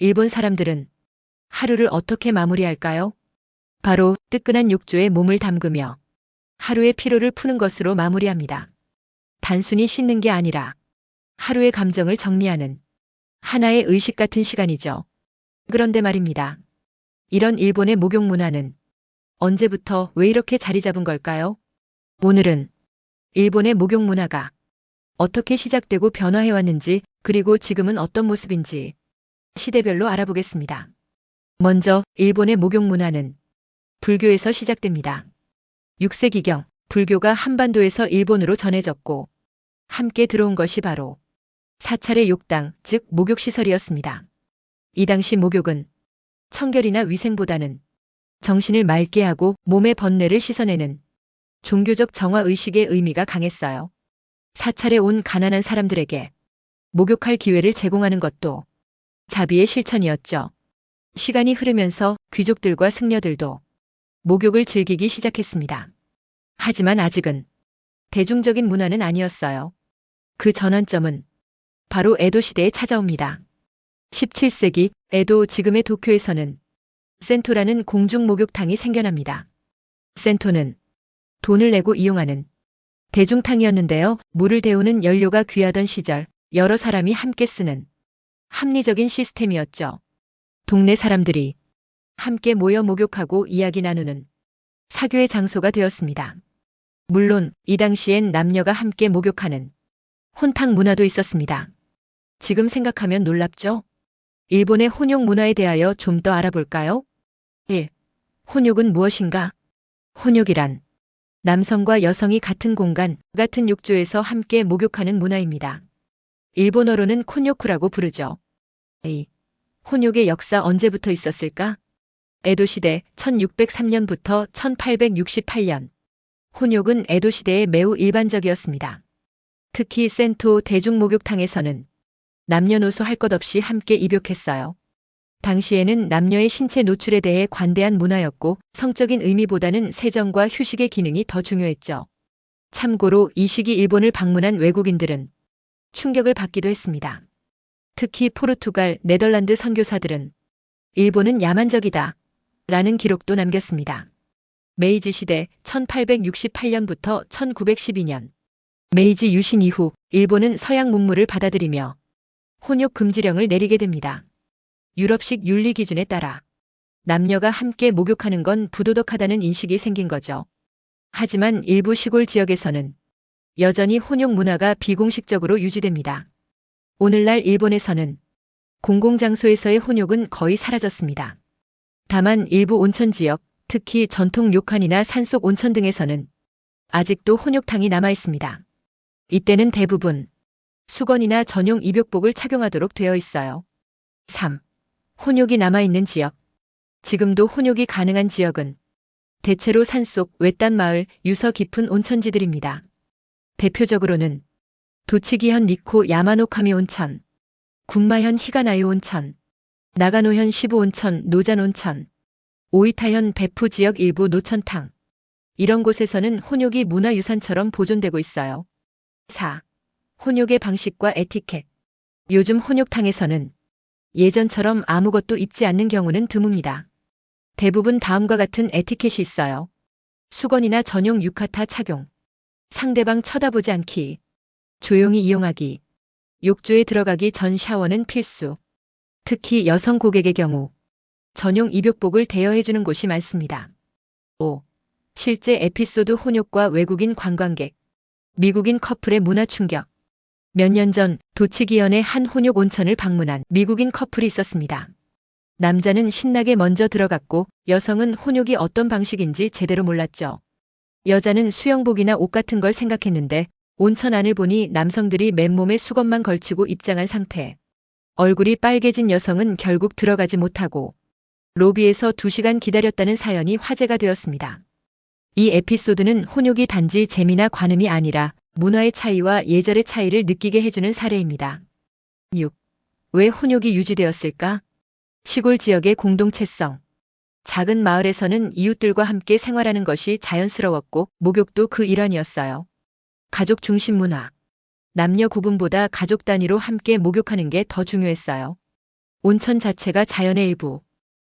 일본 사람들은 하루를 어떻게 마무리할까요? 바로 뜨끈한 욕조에 몸을 담그며 하루의 피로를 푸는 것으로 마무리합니다. 단순히 씻는 게 아니라 하루의 감정을 정리하는 하나의 의식 같은 시간이죠. 그런데 말입니다. 이런 일본의 목욕 문화는 언제부터 왜 이렇게 자리 잡은 걸까요? 오늘은 일본의 목욕 문화가 어떻게 시작되고 변화해왔는지, 그리고 지금은 어떤 모습인지 시대별로 알아보겠습니다. 먼저 일본의 목욕 문화는 불교에서 시작됩니다. 6세기경 불교가 한반도에서 일본으로 전해졌고 함께 들어온 것이 바로 사찰의 욕당, 즉 목욕시설이었습니다. 이 당시 목욕은 청결이나 위생보다는 정신을 맑게 하고 몸의 번뇌를 씻어내는 종교적 정화의식의 의미가 강했어요. 사찰에 온 가난한 사람들에게 목욕할 기회를 제공하는 것도 자비의 실천이었죠. 시간이 흐르면서 귀족들과 승려들도 목욕을 즐기기 시작했습니다. 하지만 아직은 대중적인 문화는 아니었어요. 그 전환점은 바로 에도 시대에 찾아옵니다. 17세기 에도, 지금의 도쿄에서는 센토라는 공중 목욕탕이 생겨납니다. 센토는 돈을 내고 이용하는 대중탕이었는데요. 물을 데우는 연료가 귀하던 시절 여러 사람이 함께 쓰는 합리적인 시스템이었죠. 동네 사람들이 함께 모여 목욕하고 이야기 나누는 사교의 장소가 되었습니다. 물론 이 당시엔 남녀가 함께 목욕하는 혼탕 문화도 있었습니다. 지금 생각하면 놀랍죠? 일본의 혼욕 문화에 대하여 좀 더 알아볼까요? 1. 혼욕은 무엇인가? 혼욕이란 남성과 여성이 같은 공간, 같은 욕조에서 함께 목욕하는 문화입니다. 일본어로는 콘요쿠라고 부르죠. 2. 혼욕의 역사 언제부터 있었을까? 에도 시대 1603년부터 1868년. 혼욕은 에도 시대에 매우 일반적이었습니다. 특히 센토 대중목욕탕에서는 남녀노소 할 것 없이 함께 입욕했어요. 당시에는 남녀의 신체 노출에 대해 관대한 문화였고 성적인 의미보다는 세정과 휴식의 기능이 더 중요했죠. 참고로 이 시기 일본을 방문한 외국인들은 충격을 받기도 했습니다. 특히 포르투갈, 네덜란드 선교사들은 일본은 야만적이다 라는 기록도 남겼습니다. 메이지 시대 1868년부터 1912년. 메이지 유신 이후 일본은 서양 문물을 받아들이며 혼욕 금지령을 내리게 됩니다. 유럽식 윤리 기준에 따라 남녀가 함께 목욕하는 건 부도덕하다는 인식이 생긴 거죠. 하지만 일부 시골 지역에서는 여전히 혼욕 문화가 비공식적으로 유지됩니다. 오늘날 일본에서는 공공장소에서의 혼욕은 거의 사라졌습니다. 다만 일부 온천 지역, 특히 전통 료칸이나 산속 온천 등에서는 아직도 혼욕탕이 남아 있습니다. 이때는 대부분 수건이나 전용 입욕복을 착용하도록 되어 있어요. 3. 혼욕이 남아있는 지역. 지금도 혼욕이 가능한 지역은 대체로 산속, 외딴 마을, 유서 깊은 온천지들입니다. 대표적으로는 도치기현 니코 야마노카미 온천, 군마현 히가나유 온천, 나가노현 시부 온천, 노잔 온천, 오이타현 베푸 지역 일부 노천탕. 이런 곳에서는 혼욕이 문화유산처럼 보존되고 있어요. 4. 혼욕의 방식과 에티켓. 요즘 혼욕탕에서는 예전처럼 아무것도 입지 않는 경우는 드뭅니다. 대부분 다음과 같은 에티켓이 있어요. 수건이나 전용 유카타 착용, 상대방 쳐다보지 않기, 조용히 이용하기, 욕조에 들어가기 전 샤워는 필수. 특히 여성 고객의 경우 전용 입욕복을 대여해주는 곳이 많습니다. 5. 실제 에피소드 혼욕과 외국인 관광객. 미국인 커플의 문화 충격. 몇 년 전 도치기현의 한 혼욕 온천을 방문한 미국인 커플이 있었습니다. 남자는 신나게 먼저 들어갔고 여성은 혼욕이 어떤 방식인지 제대로 몰랐죠. 여자는 수영복이나 옷 같은 걸 생각했는데 온천 안을 보니 남성들이 맨몸에 수건만 걸치고 입장한 상태. 얼굴이 빨개진 여성은 결국 들어가지 못하고 로비에서 2시간 기다렸다는 사연이 화제가 되었습니다. 이 에피소드는 혼욕이 단지 재미나 관음이 아니라 문화의 차이와 예절의 차이를 느끼게 해주는 사례입니다. 6. 왜 혼욕이 유지되었을까? 시골 지역의 공동체성. 작은 마을에서는 이웃들과 함께 생활하는 것이 자연스러웠고 목욕도 그 일환이었어요. 가족 중심 문화. 남녀 구분보다 가족 단위로 함께 목욕하는 게 더 중요했어요. 온천 자체가 자연의 일부.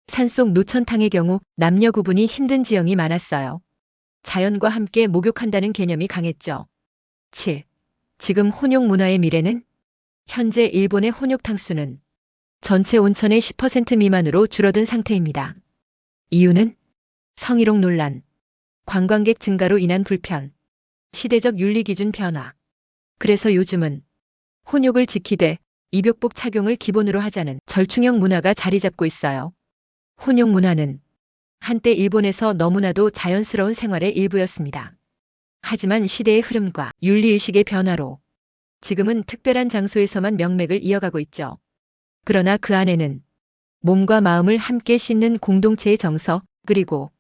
산속 노천탕의 경우 남녀 구분이 힘든 지형이 많았어요. 자연과 함께 목욕한다는 개념이 강했죠. 7. 지금 혼욕 문화의 미래는? 현재 일본의 혼욕탕 수는 전체 온천의 10% 미만으로 줄어든 상태입니다. 이유는 성희롱 논란, 관광객 증가로 인한 불편, 시대적 윤리 기준 변화. 그래서 요즘은 혼욕을 지키되 입욕복 착용을 기본으로 하자는 절충형 문화가 자리 잡고 있어요. 혼욕 문화는 한때 일본에서 너무나도 자연스러운 생활의 일부였습니다. 하지만 시대의 흐름과 윤리의식의 변화로 지금은 특별한 장소에서만 명맥을 이어가고 있죠. 그러나 그 안에는 몸과 마음을 함께 씻는 공동체의 정서, 그리고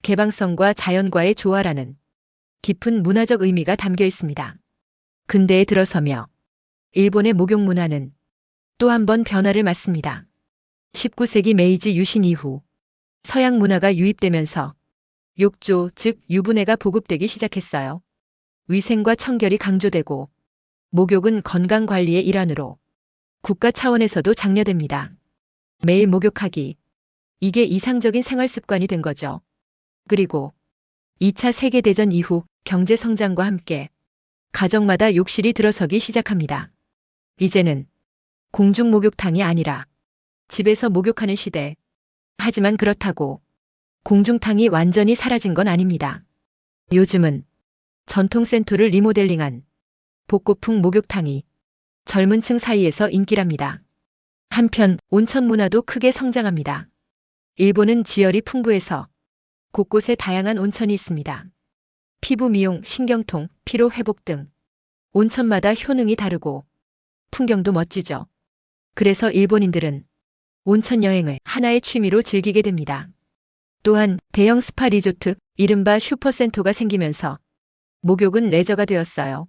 개방성과 자연과의 조화라는 깊은 문화적 의미가 담겨 있습니다. 근대에 들어서며 일본의 목욕 문화는 또 한 번 변화를 맞습니다. 19세기 메이지 유신 이후 서양 문화가 유입되면서 욕조, 즉 유분해가 보급되기 시작했어요. 위생과 청결이 강조되고 목욕은 건강관리의 일환으로 국가 차원에서도 장려됩니다. 매일 목욕하기. 이게 이상적인 생활 습관이 된 거죠. 그리고 2차 세계대전 이후 경제 성장과 함께 가정마다 욕실이 들어서기 시작합니다. 이제는 공중 목욕탕이 아니라 집에서 목욕하는 시대. 하지만 그렇다고 공중탕이 완전히 사라진 건 아닙니다. 요즘은 전통 센토를 리모델링한 복고풍 목욕탕이 젊은 층 사이에서 인기랍니다. 한편 온천 문화도 크게 성장합니다. 일본은 지열이 풍부해서 곳곳에 다양한 온천이 있습니다. 피부 미용, 신경통, 피로 회복 등 온천마다 효능이 다르고 풍경도 멋지죠. 그래서 일본인들은 온천 여행을 하나의 취미로 즐기게 됩니다. 또한 대형 스파 리조트, 이른바 슈퍼센토가 생기면서 목욕은 레저가 되었어요.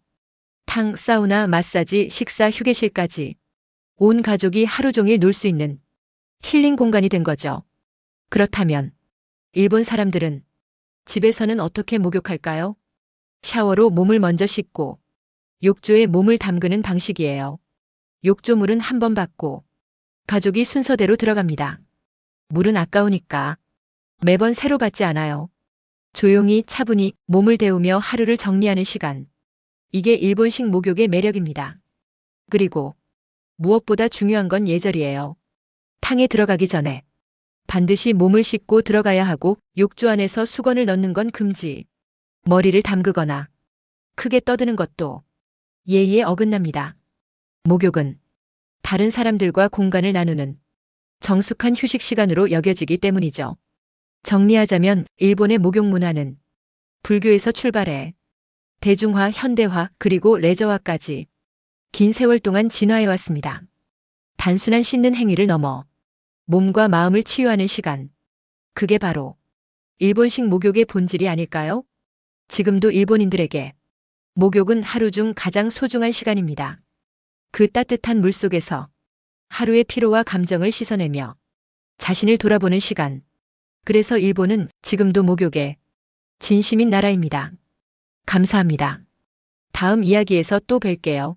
탕, 사우나, 마사지, 식사, 휴게실까지 온 가족이 하루 종일 놀 수 있는 힐링 공간이 된 거죠. 그렇다면 일본 사람들은 집에서는 어떻게 목욕할까요? 샤워로 몸을 먼저 씻고 욕조에 몸을 담그는 방식이에요. 욕조물은 한 번 받고 가족이 순서대로 들어갑니다. 물은 아까우니까 매번 새로 받지 않아요. 조용히 차분히 몸을 데우며 하루를 정리하는 시간. 이게 일본식 목욕의 매력입니다. 그리고 무엇보다 중요한 건 예절이에요. 탕에 들어가기 전에 반드시 몸을 씻고 들어가야 하고 욕조 안에서 수건을 넣는 건 금지. 머리를 담그거나 크게 떠드는 것도 예의에 어긋납니다. 목욕은 다른 사람들과 공간을 나누는 정숙한 휴식 시간으로 여겨지기 때문이죠. 정리하자면 일본의 목욕 문화는 불교에서 출발해 대중화, 현대화, 그리고 레저화까지 긴 세월 동안 진화해 왔습니다. 단순한 씻는 행위를 넘어 몸과 마음을 치유하는 시간. 그게 바로 일본식 목욕의 본질이 아닐까요? 지금도 일본인들에게 목욕은 하루 중 가장 소중한 시간입니다. 그 따뜻한 물 속에서 하루의 피로와 감정을 씻어내며 자신을 돌아보는 시간. 그래서 일본은 지금도 목욕에 진심인 나라입니다. 감사합니다. 다음 이야기에서 또 뵐게요.